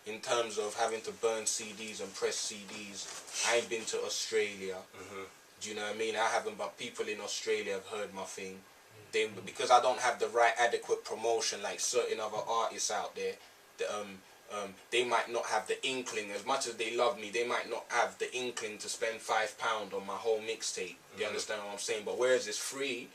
in terms of having to burn CDs and press CDs, I ain't been to Australia. Do you know what I mean? I haven't, but people in Australia have heard my thing. Because I don't have the right adequate promotion like certain other artists out there, they might not have the inkling. As much as they love me, they might not have the inkling to spend £5 on my whole mixtape. You understand what I'm saying? But whereas it's free,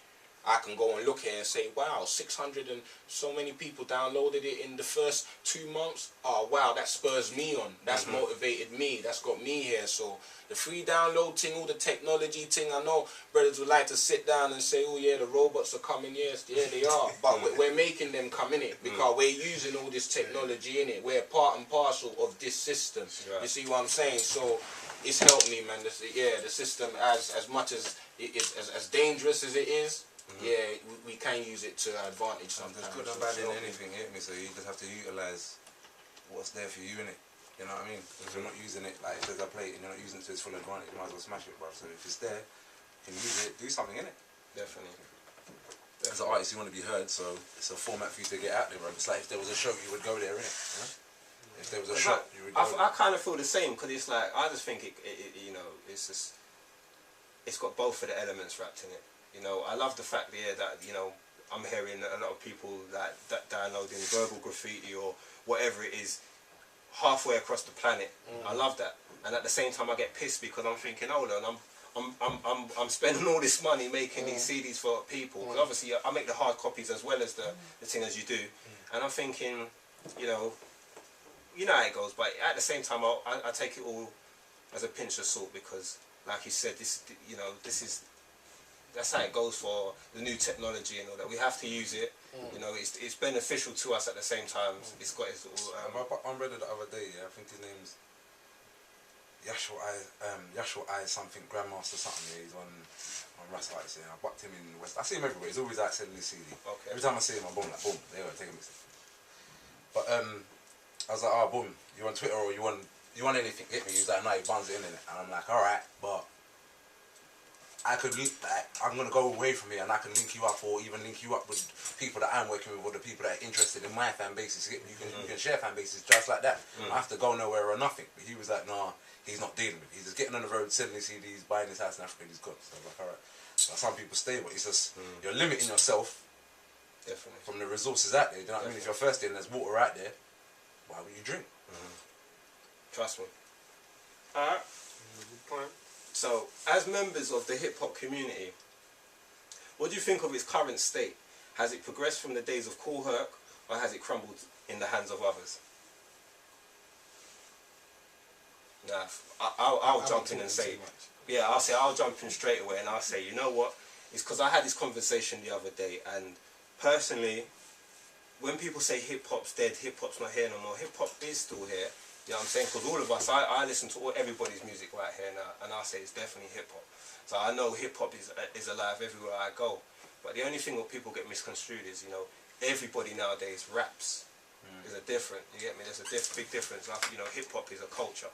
I can go and look at it and say, wow, 600 and so many people downloaded it in the first 2 months. Oh, wow, that spurs me on. That's motivated me. That's got me here. So the free download thing, all the technology thing, I know brothers would like to sit down and say, oh, yeah, the robots are coming. Yes, yeah, they are. But we're making them come in it because we're using all this technology in it. We're part and parcel of this system. Right. You see what I'm saying? So it's helped me, man. The system, as much as it is, as dangerous as it is, yeah, we can use it to our advantage sometimes. There's good and bad in anything, you get me? So you just have to utilise what's there for you, innit? You know what I mean? If you're not using it, like if there's a plate and you're not using it to its full advantage, you might as well smash it, bro. So if it's there, you can use it, do something, innit? Definitely. As an artist, you want to be heard, so it's a format for you to get out there, bro. It's like if there was a show, you would go there, innit? You know? If there was a shop, you would go there. I kind of feel the same, because it's like, I just think it, you know, it's just, it's got both of the elements wrapped in it. You know, I love the fact that, you know, I'm hearing a lot of people that downloading verbal graffiti or whatever it is halfway across the planet. I love that. And at the same time I get pissed because I'm thinking, hold on, I'm spending all this money making these CDs for people. Because obviously I make the hard copies as well as the thing as you do. And I'm thinking, you know how it goes. But at the same time, I take it all as a pinch of salt because, like you said, this, you know, that's how it goes for the new technology and all that. We have to use it. You know, it's beneficial to us at the same time. It's got its all. I read it the other day. Yeah, I think his name's Yashua I something, Grandmaster something. Yeah, he's on Rust Artists. Yeah, I bucked him in West. I see him everywhere. He's always out selling his CD. Okay. Every time I see him, I'm boom, like boom. There you go, take a mixtape. But I was like, oh boom, you on Twitter or you want anything? Hit me. He's like, no, he buns it in it. And I'm like, all right, but I'm going to go away from here and I can link you up or even link you up with people that I'm working with or the people that are interested in my fan bases. You can share fan bases just like that. I have to go nowhere or nothing. But he was like, nah, he's not dealing with it. He's just getting on the road, selling his CDs, buying his house in Africa and he's gone. So I was like, alright. But some people stay, but it's just, you're limiting yourself from the resources out there. You know what I mean? If you're thirsty and there's water out there, why would you drink? Trust me. Alright. Good point. So, as members of the hip-hop community, what do you think of its current state? Has it progressed from the days of Kool Herc, or has it crumbled in the hands of others? Nah, I'll jump in and say, yeah, I'll jump in straight away and I'll say, you know what? It's because I had this conversation the other day, and personally, when people say hip-hop's dead, hip-hop's not here no more, hip-hop is still here. You know what I'm saying? Because all of us, I listen to everybody's music right here now, and I say it's definitely hip-hop. So I know hip-hop is alive everywhere I go. But the only thing what people get misconstrued is, you know, everybody nowadays raps. There's a difference, you get me? There's a big difference. Like, you know, hip-hop is a culture.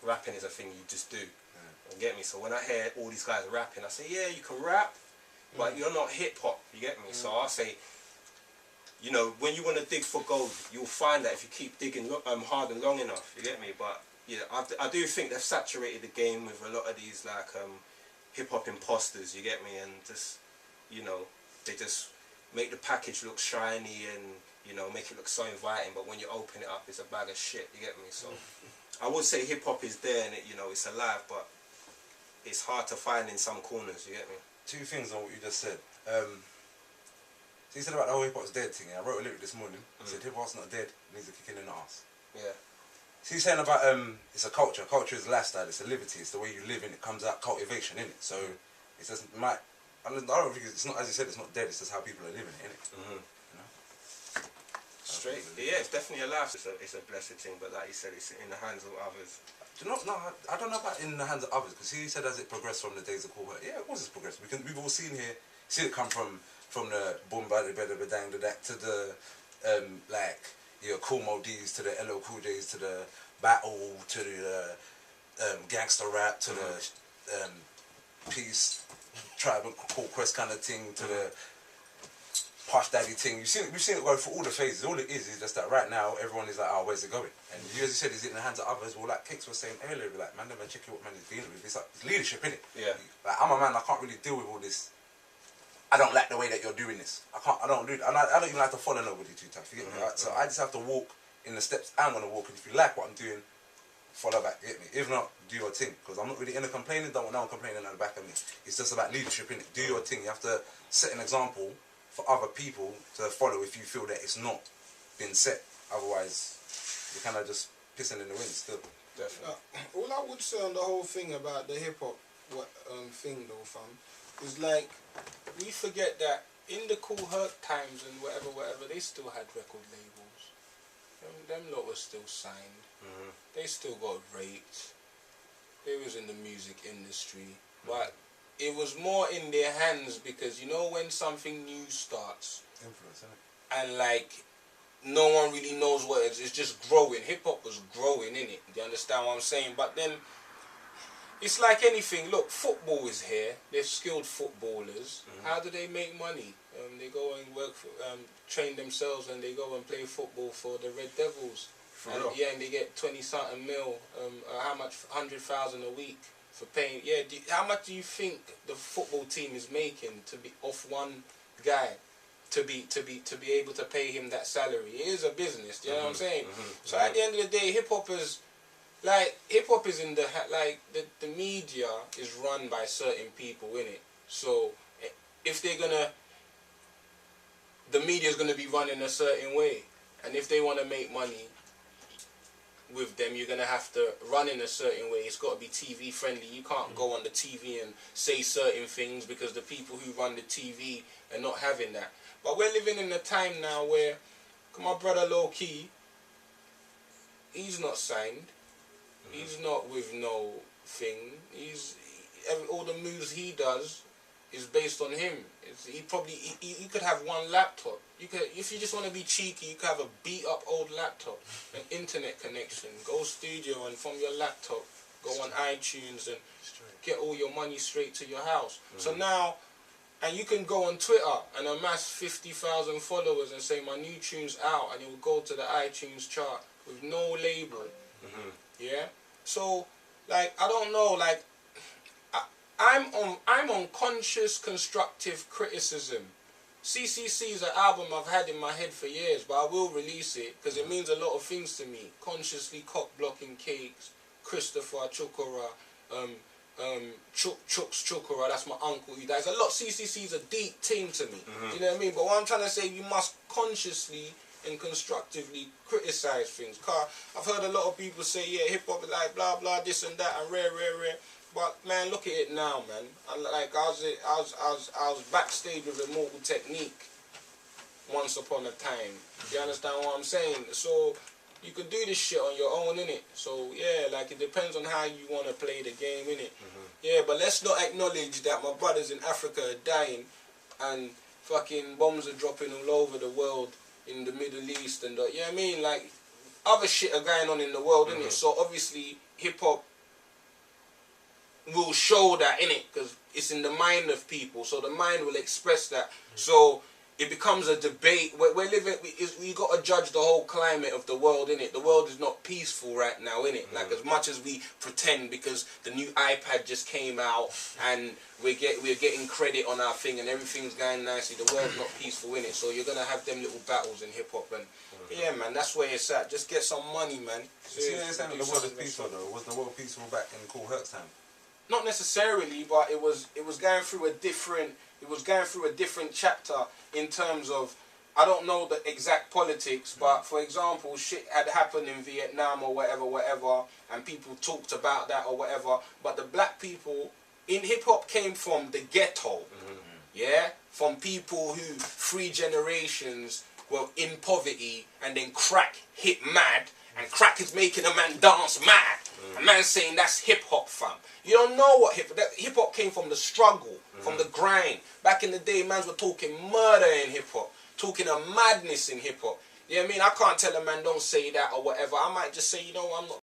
Rapping is a thing you just do. You get me? So when I hear all these guys rapping, I say, yeah, you can rap, but you're not hip-hop. You get me? So I say, you know, when you want to dig for gold, you'll find that if you keep digging hard and long enough, you get me? But, yeah, I do think they've saturated the game with a lot of these, like, hip-hop imposters, you get me? And just, you know, they just make the package look shiny and, you know, make it look so inviting, but when you open it up, it's a bag of shit, you get me? So, I would say hip-hop is there and, you know, it's alive, but it's hard to find in some corners, you get me? Two things on what you just said. So you said about the whole hip-hop's dead thing. I wrote a lyric this morning. I said hip-hop's not dead, it needs a kick in the ass. Yeah. So you're saying about it's a culture. Culture is a lifestyle. It's a liberty. It's the way you live, and it comes out cultivation in it. So it's just I don't think it's not, as you said, it's not dead. It's just how people are living it, innit? You know? Straight. Yeah, it's definitely alive. It's a blessed thing, but like you said, it's in the hands of others. Do you know? No, I don't know about in the hands of others, because he said as it progressed from the days of Kool Herc. Yeah, it was progressed. We've all seen it come from the boom ba da ba da ba dang da that to the like your Cool Mo D's to the LL Cool J's to the battle to the gangster rap to the peace tribe and Cool Quest kind of thing to the Puff Daddy thing. We've seen it go through all the phases. All it is just that right now everyone is like, oh, where's it going? And you, as you said, is it in the hands of others? Well, like Kicks was saying earlier, like, man, never check what man is dealing with. It's like, it's leadership, innit? Yeah. Like, I'm a man, I can't really deal with all this. I don't like the way that you're doing this. I don't even like to follow nobody too tough, you get me? Right? So I just have to walk in the steps I'm gonna walk, and if you like what I'm doing, follow back, you get me? If not, do your thing. Because I'm not really into complaining, don't want no one complaining at the back of me. It's just about leadership, innit? Do your thing. You have to set an example for other people to follow if you feel that it's not been set. Otherwise, you're kind of just pissing in the wind still. Definitely. All I would say on the whole thing about the hip hop thing though, fam, is like we forget that in the Cool Herc times and whatever, they still had record labels. Them lot were still signed. They still got raped. They was in the music industry, but it was more in their hands because you know when something new starts, Influence, innit? and like no one really knows what it's just growing. Hip hop was growing, innit? Do you understand what I'm saying? But then it's like anything. Look, football is here. They're skilled footballers. How do they make money? They go and work for, train themselves, and they go and play football for the Red Devils. And, yeah, and they get 20-something mil. How much? 100,000 a week for paying. Yeah. How much do you think the football team is making to be off one guy? To be able to pay him that salary. It is a business. Do you know what I'm saying? So at the end of the day, hip hop is in the the media is run by certain people, innit? So if they're gonna, the media is gonna be running a certain way, and if they want to make money with them, you're gonna have to run in a certain way. It's got to be TV friendly. You can't go on the TV and say certain things because the people who run the TV are not having that. But we're living in a time now where, my brother Low Key, he's not signed. He's not with no thing. All the moves he does is based on him. He could have one laptop. If you just want to be cheeky, you could have a beat up old laptop, an internet connection, go studio, and from your laptop go on iTunes and get all your money straight to your house. So now. And you can go on Twitter and amass 50,000 followers and say my new tune's out, and it will go to the iTunes chart with no label. Yeah. So, like, I don't know. Like, I'm on conscious constructive criticism. CCC is an album I've had in my head for years, but I will release it because it means a lot of things to me. Consciously cock blocking cakes, Christopher Chukura, Chuks Chukura, that's my uncle. There's a lot. CCC is a deep team to me. You know what I mean? But what I'm trying to say, you must consciously and constructively criticize things. Cause I've heard a lot of people say, yeah, hip hop is like blah blah this and that and rare. But man, look at it now, man. I was backstage with Immortal Technique once upon a time. You understand what I'm saying? So you can do this shit on your own, innit? So yeah, like it depends on how you want to play the game, innit? Yeah, but let's not acknowledge that my brothers in Africa are dying and fucking bombs are dropping all over the world in the Middle East and you know what I mean? Like other shit are going on in the world, innit? So obviously hip hop will show that, innit? Because it's in the mind of people, so the mind will express that. So it becomes a debate. We're living. We got to judge the whole climate of the world, innit? The world is not peaceful right now, innit? Like as much as we pretend, because the new iPad just came out and we're getting credit on our thing and everything's going nicely. The world's not peaceful, innit? So you're gonna have them little battles in hip hop, and yeah, man, that's where it's at. Just get some money, man. See, you're saying that the world is peaceful though. Was the world peaceful back in Cool Herc's time? Not necessarily, but it was going through a different. It was going through a different chapter in terms of, I don't know the exact politics, but for example, shit had happened in Vietnam or whatever, and people talked about that or whatever. But the black people in hip hop came from the ghetto, yeah, from people who 3 generations were in poverty, and then crack hit mad, and crack is making a man dance mad. A man saying that's hip hop, fam. You don't know what hip hop came from, the struggle, from the grind. Back in the day, mans were talking murder in hip hop, talking of madness in hip hop. You know what I mean? I can't tell a man don't say that or whatever. I might just say, you know, I'm not